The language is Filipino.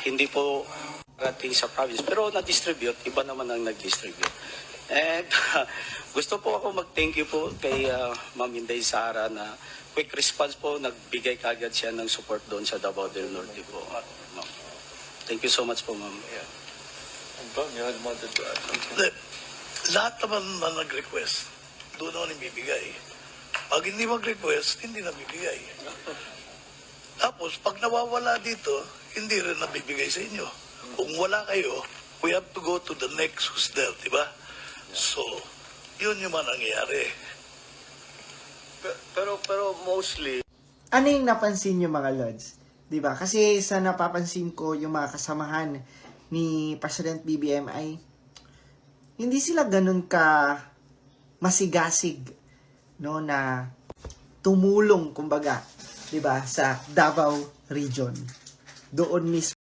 hindi po rating sa province. Pero na-distribute, iba naman ang nag-distribute. And gusto po ako mag-thank you po kay Ma'am Inday Sara na quick response po, nagbigay kagad siya ng support doon sa Davao del Norte po. Ma'am. Thank you so much po, Ma'am. Lahat naman na nag-request, doon ako bibigay. Pag hindi mag-request, hindi nabibigay. Tapos, pag nawawala dito, hindi rin nabibigay sa inyo. Kung wala kayo, we have to go to the next who's there, di ba? So, yun yung man nangyayari. Pero mostly, Ano yung napansin nyo mga Lods? Diba? Kasi sa napapansin ko yung mga kasamahan ni President BBM ay hindi sila ganun ka masigasig, no, na tumulong kumbaga, 'di ba, sa Davao region. Doon mismo